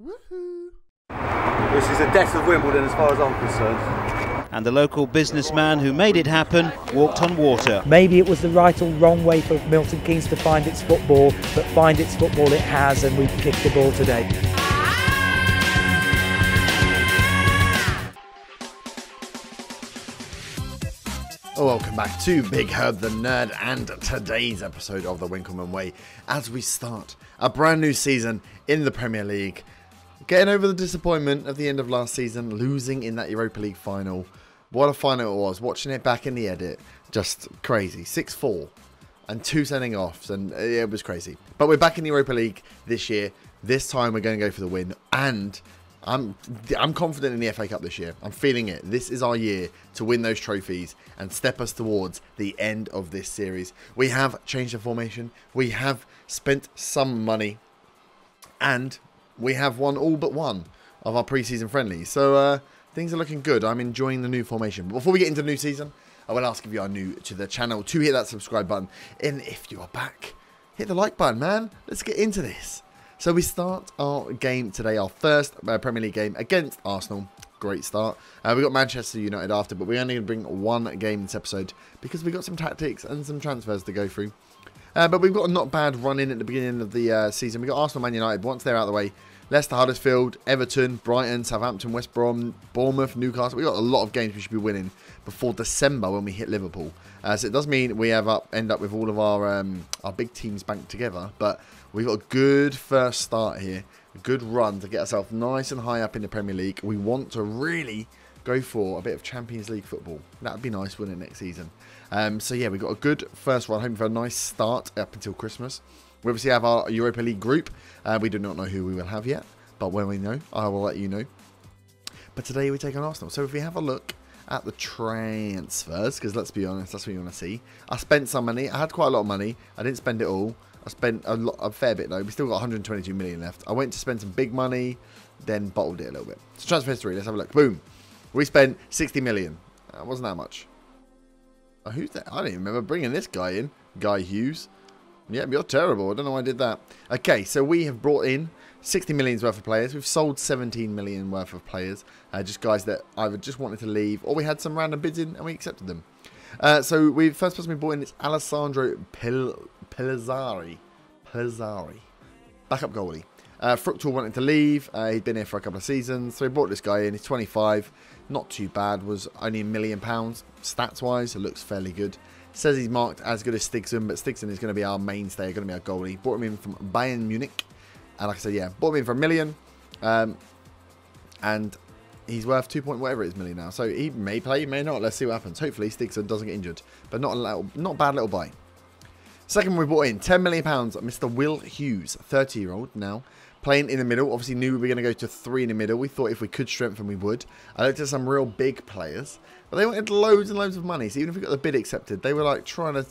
Woohoo! This is the death of Wimbledon as far as I'm concerned. And the local businessman who made it happen walked on water. Maybe it was the right or wrong way for Milton Keynes to find its football, but find its football it has, and we've kicked the ball today. Welcome back to Big Herb the Nerd and today's episode of the Winkleman Way as we start a brand new season in the Premier League. Getting over the disappointment of the end of last season, losing in that Europa League final. What a final it was. Watching it back in the edit, just crazy. 6-4 and 2 sending offs, and it was crazy. But we're back in the Europa League this year. This time we're going to go for the win, and I'm confident in the FA Cup this year. I'm feeling it. This is our year to win those trophies and step us towards the end of this series. We have changed the formation. We have spent some money, and we have won all but one of our pre-season friendlies. So things are looking good. I'm enjoying the new formation. But before we get into the new season, I will ask if you are new to the channel to hit that subscribe button. And if you are back, hit the like button, man. Let's get into this. So we start our game today, our first Premier League game against Arsenal. Great start. We got Manchester United after, but we're only going to bring one game this episode because we got some tactics and some transfers to go through. But we've got a not bad run in at the beginning of the season. We got Arsenal, Man United. Once they're out of the way, Leicester, Huddersfield, Everton, Brighton, Southampton, West Brom, Bournemouth, Newcastle. We've got a lot of games we should be winning before December when we hit Liverpool. So it does mean we have end up with all of our big teams banked together. But we've got a good first start here. A good run to get ourselves nice and high up in the Premier League. We want to really go for a bit of Champions League football. That would be nice, wouldn't it, next season? So yeah, we've got a good first run. Hoping for a nice start up until Christmas. We obviously have our Europa League group. We do not know who we will have yet, but when we know, I will let you know. But today we take on Arsenal. So if we have a look at the transfers, because let's be honest, that's what you want to see. I spent some money. I had quite a lot of money. I didn't spend it all. I spent a fair bit though. We still got 122 million left. I went to spend some big money, then bottled it a little bit. So transfer history, let's have a look. Boom. We spent 60 million. Wasn't that much. Oh, who's that? I don't even remember bringing this guy in. Guy Hughes. Yeah, you're terrible. I don't know why I did that. Okay, so we have brought in 60 million's worth of players. We've sold 17 million worth of players. Just guys that either just wanted to leave or we had some random bids in and we accepted them. So we first person we brought in is Alessandro Pellizzari. Backup goalie. Fructal wanted to leave. He'd been here for a couple of seasons. So we brought this guy in. He's 25. Not too bad. Was only £1 million. Stats-wise, it looks fairly good. Says he's marked as good as Stigson, but Stigson is going to be our mainstay, going to be our goalie. Brought him in from Bayern Munich. And like I said, yeah, bought him in for £1 million. And he's worth 2 point whatever it is million now. So he may play, he may not. Let's see what happens. Hopefully Stigson doesn't get injured. But not bad little buy. Second one we bought in, £10 million, Mr. Will Hughes, 30-year-old now. Playing in the middle. Obviously knew we were going to go to 3 in the middle. We thought if we could strengthen, we would. I looked at some real big players. But they wanted loads and loads of money. So even if we got the bid accepted, they were like trying to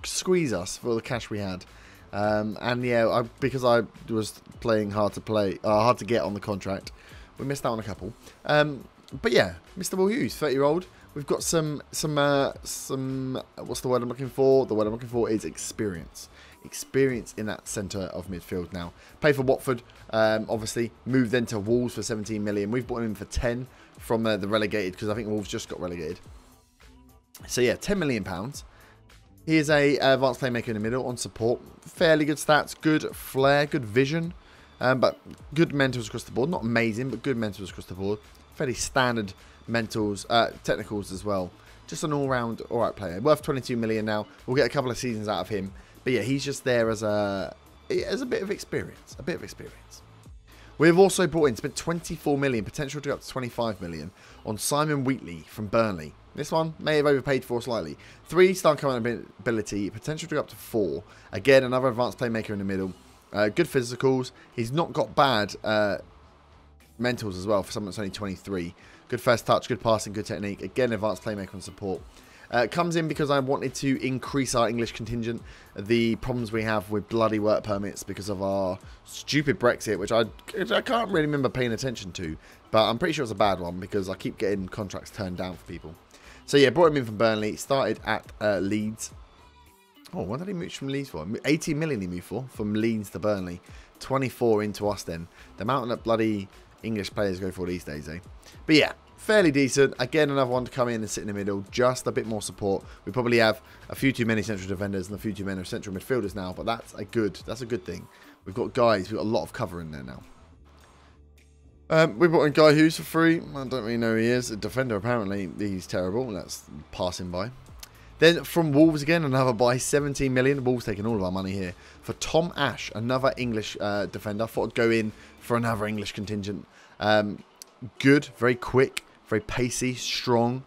squeeze us for the cash we had. And yeah, because I was playing hard to get on the contract, we missed out on a couple. But yeah, Mr. Will Hughes, 30-year-old. We've got some what's the word I'm looking for? The word I'm looking for is experience. Experience in that centre of midfield now. Played for Watford, obviously. Moved then to Wolves for 17 million. We've bought him in for 10 from the relegated because I think Wolves just got relegated. So yeah, £10 million. He is a advanced playmaker in the middle on support. Fairly good stats, good flair, good vision. But good mentals across the board. Not amazing, but good mentals across the board. Fairly standard mentals, technicals as well. Just an all-round alright player. Worth 22 million now. We'll get a couple of seasons out of him. But yeah, he's just there as a bit of experience. We've also brought in, spent 24 million, potential to go up to 25 million on Simon Wheatley from Burnley. This one may have overpaid for slightly. 3-star current ability, potential to go up to 4. Again, another advanced playmaker in the middle. Good physicals. He's not got bad mentals as well for someone that's only 23. Good first touch, good passing, good technique. Again, advanced playmaker and support. Comes in because I wanted to increase our English contingent. The problems we have with bloody work permits because of our stupid Brexit, which I can't really remember paying attention to. But I'm pretty sure it's a bad one because I keep getting contracts turned down for people. So yeah, brought him in from Burnley. Started at Leeds. Oh, what did he move from Leeds for? 18 million he moved for, from Leeds to Burnley. 24 into us then. The amount that bloody English players go for these days, eh? But yeah, fairly decent. Again, another one to come in and sit in the middle. Just a bit more support. We probably have a few too many central defenders and a few too many central midfielders now, but that's a good thing. We've got guys, we've got a lot of cover in there now. We brought in Guy Hughes for free. I don't really know who he is. A defender, apparently. He's terrible. Let's pass him by. Then from Wolves again, another buy, 17 million. Wolves taking all of our money here. For Tom Ash, another English defender. Thought I'd go in for another English contingent. Good, very quick, very pacey, strong.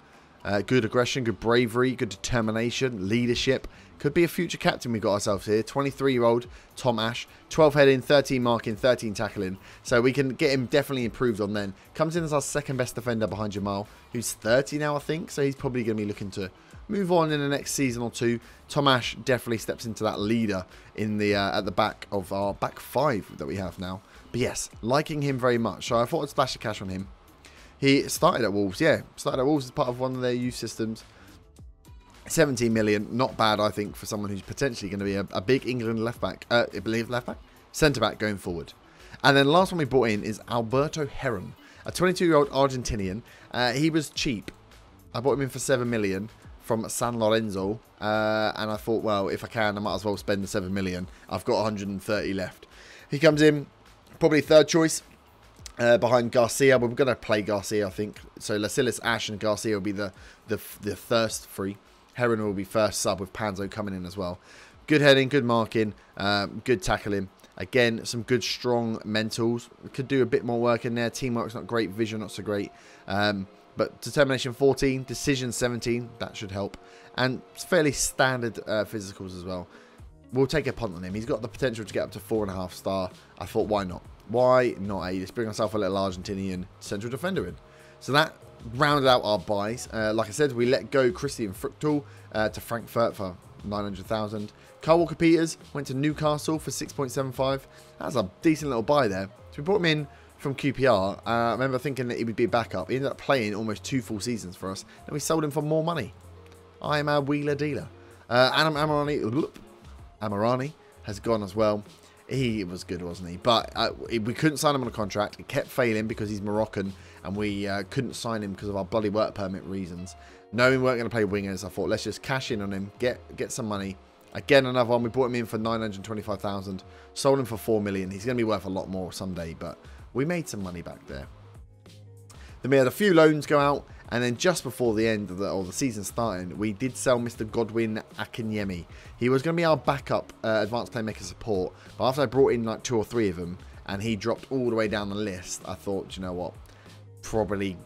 Good aggression, good bravery, good determination, leadership. Could be a future captain we got ourselves here. 23-year-old Tom Ash. 12 heading, 13 marking, 13 tackling. So we can get him definitely improved on then. Comes in as our second best defender behind Jamal, who's 30 now, I think. So he's probably going to be looking to move on in the next season or two. Tom Ash definitely steps into that leader in the at the back of our back five that we have now. But yes, liking him very much. So I thought I'd splash the cash on him. He started at Wolves, yeah. Started at Wolves as part of one of their youth systems. 17 million, not bad, I think, for someone who's potentially going to be a big England left-back, I believe left-back? Centre-back going forward. And then the last one we brought in is Alberto Heron, a 22-year-old Argentinian. He was cheap. I bought him in for 7 million from San Lorenzo. And I thought, well, if I can, I might as well spend the 7 million. I've got 130 left. He comes in, probably third choice. Behind Garcia, but we're going to play Garcia, I think. So Lascelles, Ash, and Garcia will be the first three. Heron will be first sub with Panzo coming in as well. Good heading, good marking, good tackling. Again, some good strong mentals. We could do a bit more work in there. Teamwork's not great, vision not so great. But determination 14, decision 17, that should help. And it's fairly standard physicals as well. We'll take a punt on him. He's got the potential to get up to 4.5 star. I thought, why not? Why not? Let's bring ourselves a little Argentinian central defender in. So that rounded out our buys. Like I said, we let go Christian Fruchtel to Frankfurt for 900,000. Kyle Walker-Peters went to Newcastle for 6.75. That's a decent little buy there. So we brought him in from QPR. I remember thinking that he would be a backup. He ended up playing almost 2 full seasons for us. Then we sold him for more money. I am a wheeler dealer. Adam Amarani has gone as well. He was good, wasn't he? But we couldn't sign him on a contract. It kept failing because he's Moroccan, and we couldn't sign him because of our bloody work permit reasons. Knowing we weren't going to play wingers, I thought, let's just cash in on him, get some money. Again, another one. We brought him in for 925,000. Sold him for 4 million. He's going to be worth a lot more someday, but we made some money back there. Then we had a few loans go out, and then just before the end of the season starting, we did sell Mr. Godwin Akinyemi. He was going to be our backup advanced playmaker support, but after I brought in like 2 or 3 of them, and he dropped all the way down the list, I thought, you know what, probably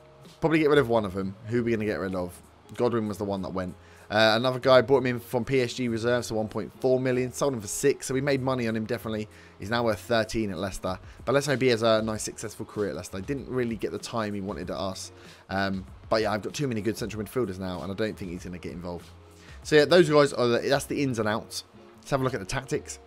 get rid of one of them. Who are we going to get rid of? Godwin was the one that went. Another guy, bought him in from PSG reserves for 1.4 million, sold him for 6, so we made money on him definitely. He's now worth 13 at Leicester, but let's hope he has a nice successful career at Leicester. Didn't really get the time he wanted at us, but yeah, I've got too many good central midfielders now, and I don't think he's going to get involved. So yeah, those guys are that's the ins and outs. Let's have a look at the tactics.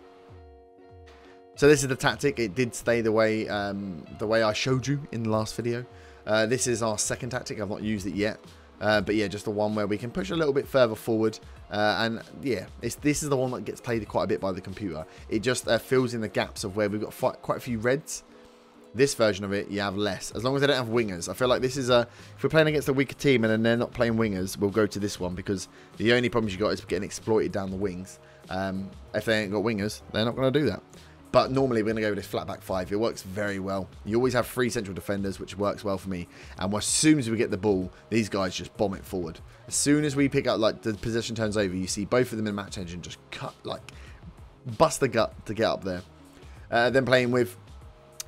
So this is the tactic. It did stay the way I showed you in the last video. This is our second tactic. I've not used it yet. But yeah, just the one where we can push a little bit further forward. And yeah, this is the one that gets played quite a bit by the computer. It just fills in the gaps of where we've got quite a few reds. This version of it, you have less. As long as they don't have wingers. I feel like this is if we're playing against a weaker team and then they're not playing wingers, we'll go to this one. Because the only problems you got is getting exploited down the wings. If they ain't got wingers, they're not going to do that. But normally we're going to go with this flat back 5. It works very well. You always have 3 central defenders, which works well for me. And as soon as we get the ball, these guys just bomb it forward. As soon as we pick up, like the possession turns over, you see both of them in match engine just bust the gut to get up there. Then playing with...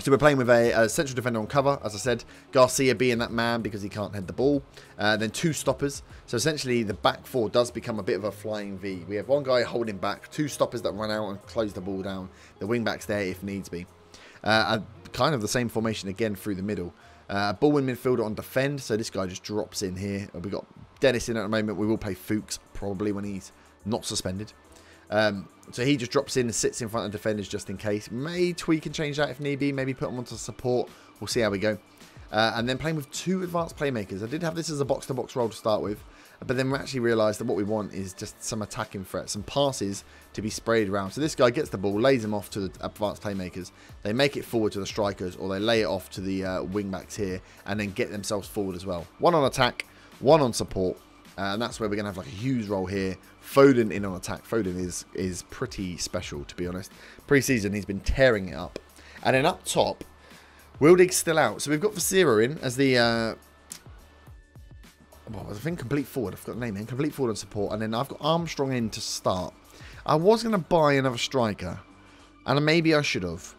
So we're playing with a central defender on cover, as I said. Garcia being that man because he can't head the ball. Then 2 stoppers. So essentially the back 4 does become a bit of a flying V. We have 1 guy holding back, 2 stoppers that run out and close the ball down. The wing back's there if needs be. Kind of the same formation again through the middle. Ball in midfielder on defend. So this guy just drops in here. We've got Dennis in at the moment. We will play Fuchs probably when he's not suspended. So he just drops in and sits in front of defenders just in case. May tweak and change that if need be. Maybe put him onto support. We'll see how we go. And then playing with 2 advanced playmakers. I did have this as a box-to-box role to start with, but then we actually realised that what we want is just some attacking threats, some passes to be sprayed around. So this guy gets the ball, lays him off to the advanced playmakers. They make it forward to the strikers, or they lay it off to the wing-backs here, and then get themselves forward as well. 1 on attack, 1 on support, and that's where we're going to have like a huge role here. Foden in on attack. Foden is pretty special, to be honest. Pre-season, he's been tearing it up. And then up top, Wildig's still out. So we've got Vasira in as the, I think complete forward. I've got the name in. Complete forward and support. And then I've got Armstrong in to start. I was going to buy another striker. And maybe I should have.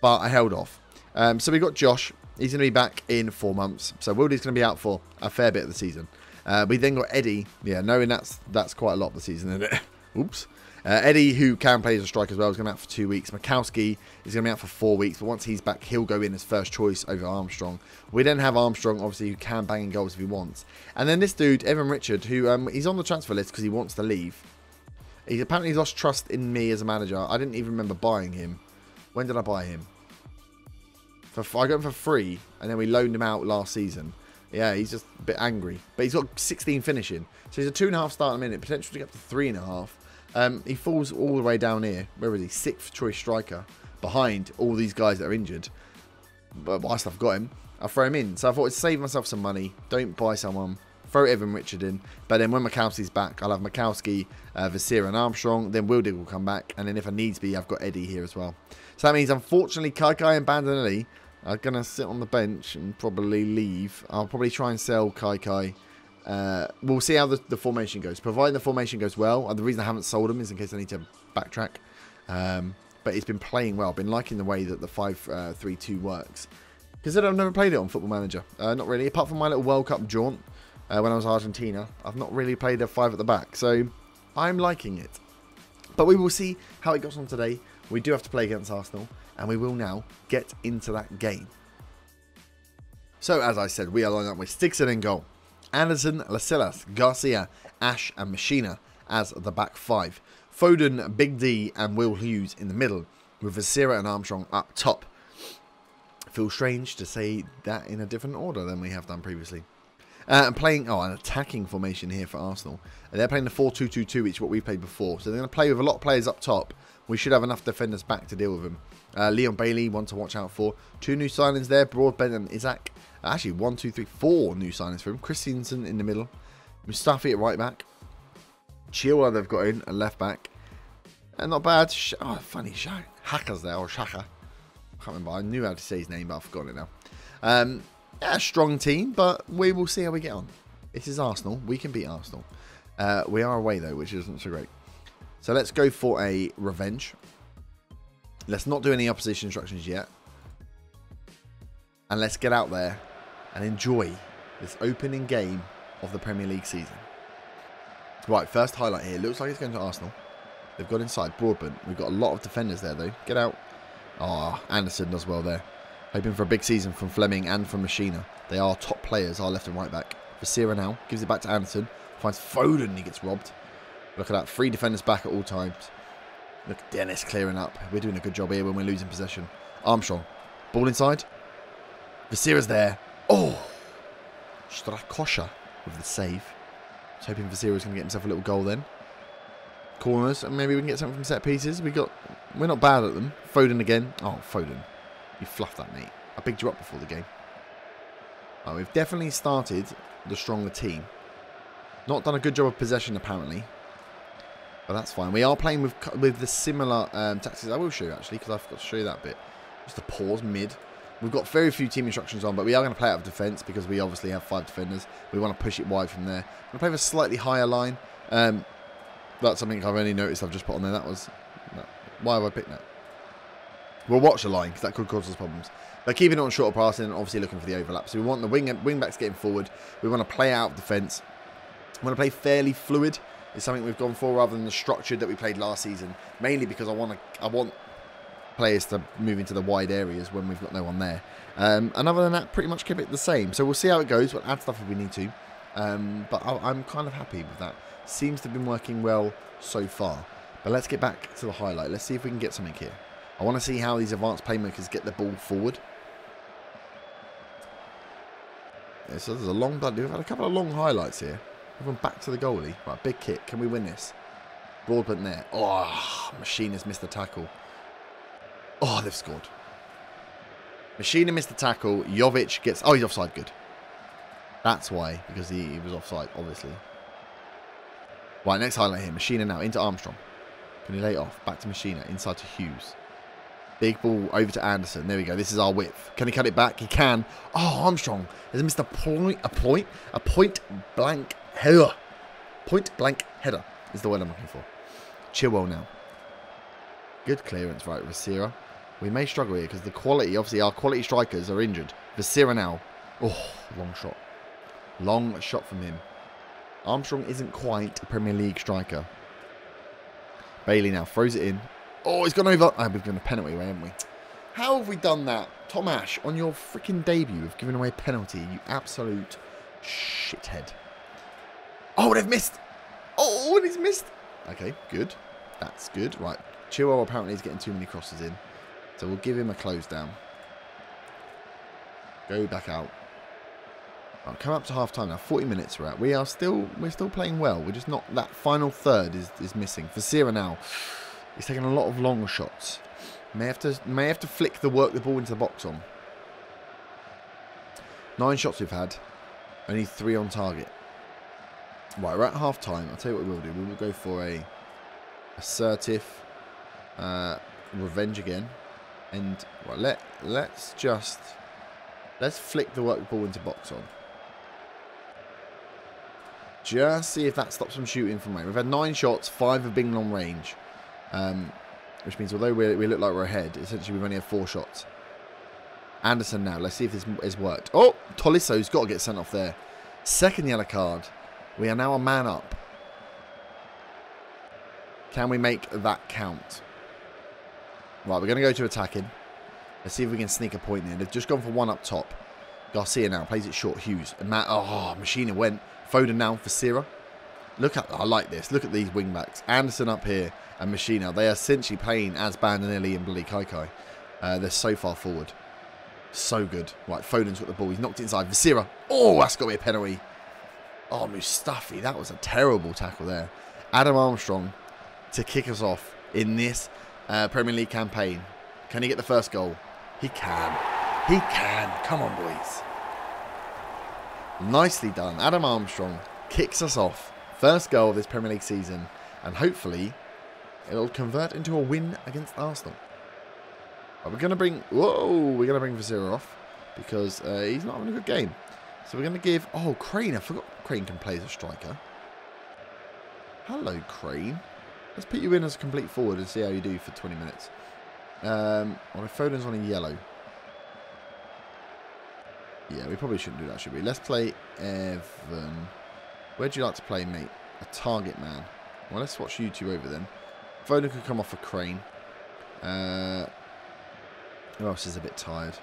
But I held off. So we've got Josh. He's going to be back in 4 months. So Wildig's going to be out for a fair bit of the season. We then got Eddie. Yeah, knowing that's quite a lot of the season, isn't it? Oops. Eddie, who can play as a striker as well, is going to be out for 2 weeks. Mikowski is going to be out for 4 weeks, but once he's back, he'll go in as first choice over Armstrong. We then have Armstrong, obviously, who can bang in goals if he wants. And then this dude, Evan Richard, who he's on the transfer list because he wants to leave. He's apparently lost trust in me as a manager. I didn't even remember buying him. When did I buy him? I got him for free, and then we loaned him out last season. Yeah, he's just a bit angry. But he's got 16 finishing. So he's a 2.5 start a minute, potentially to get up to 3.5. He falls all the way down here. Where is he? 6th choice striker. Behind all these guys that are injured. But whilst I've got him, I'll throw him in. So I thought I'd save myself some money. Don't buy someone. Throw Evan Richard in. But then when Mikowski's back, I'll have Mikowski, Vasira and Armstrong. Then Wildig will come back. And then if I needs be, I've got Eddie here as well. So that means, unfortunately, Kai and Bandinelli are going to sit on the bench and probably leave. I'll probably try and sell Kai. We'll see how the formation goes. Providing the formation goes well. The reason I haven't sold him is in case I need to backtrack. But it's been playing well. I've been liking the way that the 5-3-2 works. Because I've never played it on Football Manager. Not really. Apart from my little World Cup jaunt when I was in Argentina. I've not really played a 5 at the back. So I'm liking it. But we will see how it goes on today. We do have to play against Arsenal. And we will now get into that game. So, as I said, we are lining up with Stigson in goal. Anderson, Lascelles, Garcia, Ash and Machina as the back 5. Foden, Big D and Will Hughes in the middle. With Vasira and Armstrong up top. Feels strange to say that in a different order than we have done previously. And playing an attacking formation here for Arsenal. And they're playing the 4-2-2-2, which is what we played before. So they're going to play with a lot of players up top. We should have enough defenders back to deal with them. Leon Bailey, one to watch out for. 2 new signings there, Broadbent and Isaac. Actually, 1, 2, 3, 4 new signings for him. Christensen in the middle. Mustafi at right back. Chilwell they've got in at left back. And not bad. Funny. Haka's there, or Shaka. I can't remember. I knew how to say his name, but I've forgotten it now. Yeah, strong team, but we will see how we get on. This is Arsenal. We can beat Arsenal. We are away, though, which isn't so great. So let's go for a revenge. Let's not do any opposition instructions yet. And let's get out there and enjoy this opening game of the Premier League season. Right, first highlight here. Looks like it's going to Arsenal. They've got inside. Broadbent. We've got a lot of defenders there, though. Get out. Anderson does well there. Hoping for a big season from Fleming and from Machina. They are top players, our left and right back. Vasira now. Gives it back to Anderson. Finds Foden. He gets robbed. Look at that. 3 defenders back at all times. Look, Dennis clearing up. We're doing a good job here when we're losing possession. Armstrong. Ball inside. Vasira's there. Oh! Strakosha with the save. Just hoping Vasira's going to get himself a little goal then. Corners. And maybe we can get something from set pieces. We're not bad at them. Foden again. Oh, Foden. You fluffed that, mate. I picked you up before the game. Oh, we've definitely started the stronger team. Not done a good job of possession, apparently. But that's fine. We are playing with the similar tactics. I will show you, actually, because I forgot to show you that bit. Just a pause, mid. We've got very few team instructions on, but we are going to play out of defence because we obviously have 5 defenders. We want to push it wide from there. I'm going to play with a slightly higher line. That's something I've only noticed I've just put on there. Why have I picked that? We'll watch the line because that could cause us problems. But keeping it on shorter passing and obviously looking for the overlap. So we want the wing backs getting forward. We want to play out of defence. We want to play fairly fluid. It's something we've gone for rather than the structured that we played last season. Mainly because I want players to move into the wide areas when we've got no one there. And other than that, pretty much keep it the same. So we'll see how it goes. We'll add stuff if we need to. But I'm kind of happy with that. Seems to have been working well so far. But let's get back to the highlight. Let's see if we can get something here. I want to see how these advanced playmakers get the ball forward. So there's a long blood. We've had a couple of long highlights here. Everyone back to the goalie. Right, big kick. Can we win this? Broadbent there. Oh, Machine has missed the tackle. Oh, they've scored. Machine missed the tackle. Jovic gets... Oh, he's offside. Good. That's why. Because he was offside, obviously. Right, next highlight here. Machina now into Armstrong. Can he lay it off? Back to Machina. Inside to Hughes. Big ball over to Anderson. There we go. This is our width. Can he cut it back? He can. Oh, Armstrong has missed a point blank header. Point blank header is the word I'm looking for. Chilwell now. Good clearance, right, Vasira. We may struggle here because the quality, obviously our quality strikers are injured. Vasira now. Oh, long shot. Long shot from him. Armstrong isn't quite a Premier League striker. Bailey now throws it in. Oh, he's gone over. Oh, we've given a penalty away, haven't we? How have we done that? Tom Ash, on your freaking debut, have given away a penalty. You absolute shithead. Oh, they've missed. Oh, and he's missed. Okay, good. That's good. Right. Chilwell apparently is getting too many crosses in. So we'll give him a close down. Go back out. I'll come up to half time now. 40 minutes we're at. We're still playing well. We're just not, that final third is missing. Vasira now. He's taking a lot of long shots. May have to flick the ball into the box on. 9 shots we've had. Only 3 on target. Right, we're at half time. I'll tell you what we will do. We will go for a assertive revenge again. And right, let's flick the ball into box on. Just see if that stops them shooting from range. We've had 9 shots, 5 have been long range. Which means although we look like we're ahead, essentially we've only had 4 shots. Anderson now. Let's see if this has worked. Oh, Tolisso's got to get sent off there. Second yellow card. We are now a man up. Can we make that count? Right, we're going to go to attacking. Let's see if we can sneak a point in. They've just gone for 1 up top. Garcia now plays it short. Hughes. And Matt. Oh, Machina went. Foden now for Sierra. Look at, I like this. Look at these wing backs. Anderson up here and Machina. They are essentially playing as Bandinelli and bloody Kaikai. They're so far forward. So good. Right, Foden's got the ball. He's knocked it inside. Vasira. Oh, that's got to be a penalty. Oh, Mustafi. That was a terrible tackle there. Adam Armstrong to kick us off in this Premier League campaign. Can he get the first goal? He can. He can. Come on, boys. Nicely done. Adam Armstrong kicks us off. First goal of this Premier League season. And hopefully it'll convert into a win against Arsenal. But we're going to bring... Whoa! We're going to bring Vasira off. Because he's not having a good game. So we're going to give... Oh, Crane. I forgot Crane can play as a striker. Hello, Crane. Let's put you in as a complete forward and see how you do for 20 minutes. Well, if Foden's on a yellow. Yeah, we probably shouldn't do that, should we? Let's play Evan. Where'd you like to play, mate? A target man. Well, let's watch you two over then. Foden could come off for Crane. Who else is a bit tired?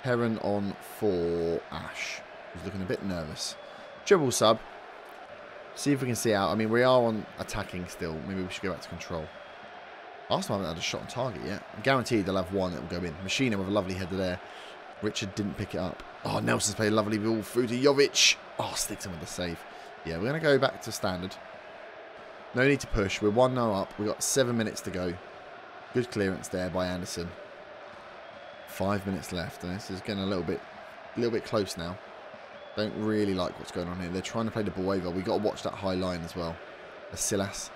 Heron on for Ash, who's looking a bit nervous. Dribble sub. See if we can see out. I mean, we are on attacking still. Maybe we should go back to control. Arsenal haven't had a shot on target yet. I'm guaranteed they'll have one that will go in. Machina with a lovely header there. Richard didn't pick it up. Oh, Nelson's played a lovely ball through to Jovic. Oh, sticks him with the save. Yeah, we're going to go back to standard. No need to push. We're 1-0 up. We've got 7 minutes to go. Good clearance there by Anderson. 5 minutes left. And this is getting a little bit close now. Don't really like what's going on here. They're trying to play the ball over. We've got to watch that high line as well. Silas.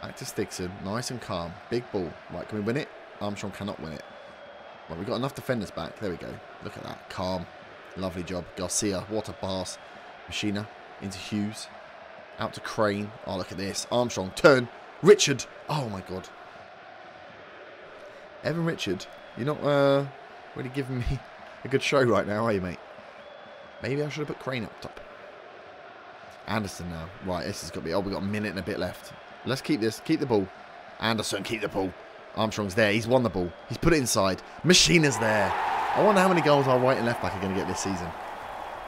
Back to Stigson. Nice and calm. Big ball. Right, can we win it? Armstrong cannot win it. Well, we've got enough defenders back. There we go. Look at that. Calm. Lovely job. Garcia. What a pass. Machina. Into Hughes. Out to Crane. Oh, look at this. Armstrong. Turn. Richard. Oh, my God. Evan Richard. You're not really giving me a good show right now, are you, mate? Maybe I should have put Crane up top. Anderson now. Right, this has got to be... Oh, we've got a minute and a bit left. Let's keep this. Keep the ball. Anderson, keep the ball. Armstrong's there. He's won the ball. He's put it inside. Machina's there. I wonder how many goals our right and left back are going to get this season.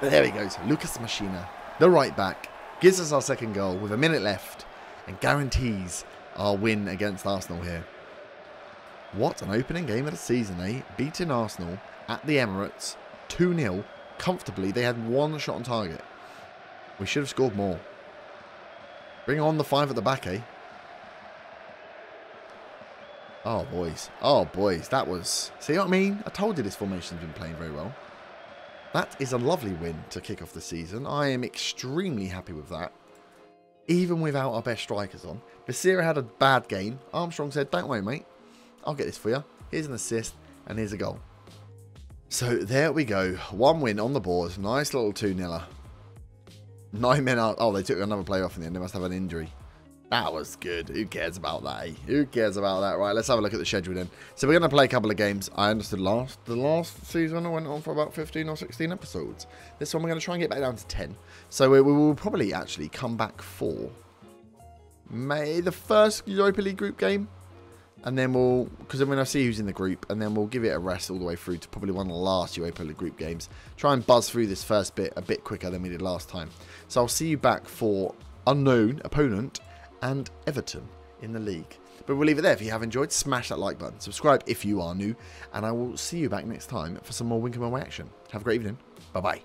But there he goes. Lucas Machina, the right back, gives us our second goal with a minute left and guarantees our win against Arsenal here. What an opening game of the season, eh? Beating Arsenal at the Emirates 2-0 comfortably. They had 1 shot on target. We should have scored more. Bring on the 5 at the back, eh? Oh, boys. Oh, boys. That was... See what I mean? I told you this formation's been playing very well. That is a lovely win to kick off the season. I am extremely happy with that. Even without our best strikers on. Basira had a bad game. Armstrong said, don't worry, mate. I'll get this for you. Here's an assist and here's a goal. So there we go. 1 win on the board. Nice little 2-0. 9 men out. Oh, they took another player off in the end. They must have an injury. That was good. Who cares about that, eh? Who cares about that? Right, let's have a look at the schedule then. So we're going to play a couple of games. I understood the last season I went on for about 15 or 16 episodes. This one we're going to try and get back down to 10. So we will probably actually come back for the first Europa League group game. And then we'll, because then when I see who's in the group, and then we'll give it a rest all the way through to probably one of the last Europa League group games. Try and buzz through this first bit a bit quicker than we did last time. So I'll see you back for unknown opponent and Everton in the league. But we'll leave it there. If you have enjoyed, smash that like button. Subscribe if you are new. And I will see you back next time for some more Winkham Away action. Have a great evening. Bye-bye.